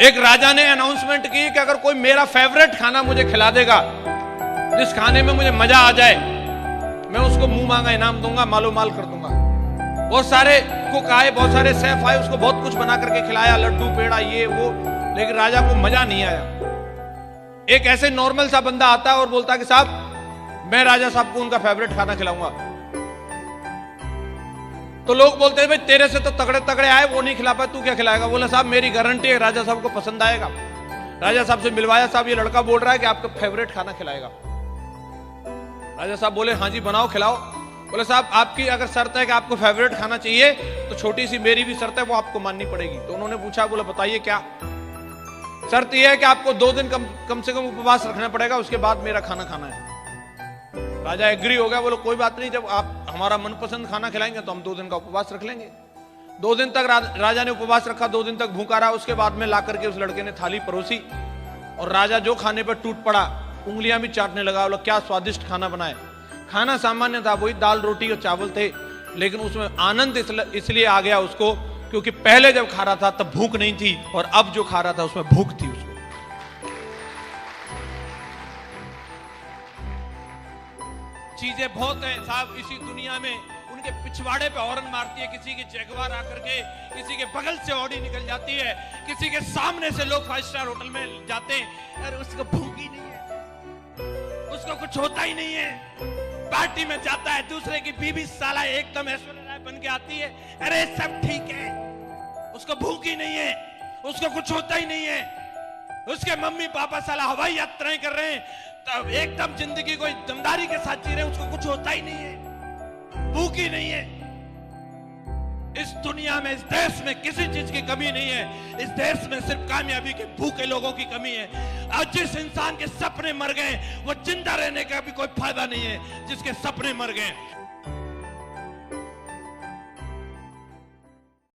एक राजा ने अनाउंसमेंट की कि अगर कोई मेरा फेवरेट खाना मुझे खिला देगा, जिस खाने में मुझे मजा आ जाए, मैं उसको मुंह मांगा इनाम दूंगा, मालो माल कर दूंगा। बहुत सारे कुक आए, बहुत सारे शेफ आए, उसको बहुत कुछ बना करके खिलाया, लड्डू पेड़ा ये वो, लेकिन राजा को मजा नहीं आया। एक ऐसे नॉर्मल सा बंदा आता है और बोलता कि साहब मैं राजा साहब को उनका फेवरेट खाना खिलाऊंगा। तो लोग बोलते हैं भाई तेरे से तो तगड़े तगड़े आए, वो नहीं खिला पाए, तू क्या खिलाएगा? बोला साहब मेरी गारंटी है राजा साहब को पसंद आएगा। राजा साहब से मिलवाया, साहब ये लड़का बोल रहा है कि आपका फेवरेट खाना खिलाएगा। राजा साहब बोले हाँ जी बनाओ खिलाओ। बोले साहब आपकी अगर शर्त है कि आपको फेवरेट खाना चाहिए तो छोटी सी मेरी भी शर्त है, वो आपको माननी पड़ेगी। तो उन्होंने पूछा, बोला बताइए क्या शर्त? यह है कि आपको 2 दिन कम से कम उपवास रखना पड़ेगा, उसके बाद मेरा खाना खाना है। राजा एग्री हो गया, बोलो कोई बात नहीं, जब आप हमारा मनपसंद खाना खिलाएंगे तो हम 2 दिन का उपवास रख लेंगे। 2 दिन तक राजा ने उपवास रखा, 2 दिन तक भूखा रहा। उसके बाद में ला करके उस लड़के ने थाली परोसी और राजा जो खाने पर टूट पड़ा, उंगलियां भी चाटने लगा। बोला क्या स्वादिष्ट खाना बनाए। खाना सामान्य था, वही दाल रोटी और चावल थे, लेकिन उसमें आनंद इसलिए आ गया उसको क्योंकि पहले जब खा रहा था तब भूख नहीं थी और अब जो खा रहा था उसमें भूख थी उसको। चीजें बहुत हैं साहब इसी दुनिया में, उनके पिछवाड़े पे हॉर्न मारती है, किसी की जगवार आकर के, किसी के बगल से ऑडी निकल जाती है, किसी के सामने से लोग 5 स्टार होटल में जाते हैं, अरे उसको भूख ही नहीं है, उसको कुछ होता ही नहीं है। पार्टी में जाता है, दूसरे की बीबी साला एकदम ऐश्वर्या राय बन के आती है, अरे सब ठीक है, उसको भूख ही नहीं है, उसको कुछ होता ही नहीं है। उसके मम्मी पापा साला हवाई यात्राएं कर रहे हैं, तब एकदम जिंदगी को दमदारी के साथ जी रहे हैं, उसको कुछ होता ही नहीं है, भूख ही नहीं है। इस दुनिया में, इस देश में किसी चीज की कमी नहीं है। इस देश में सिर्फ कामयाबी के भूखे लोगों की कमी है। और जिस इंसान के सपने मर गए, वो जिंदा रहने का भी कोई फायदा नहीं है, जिसके सपने मर गए।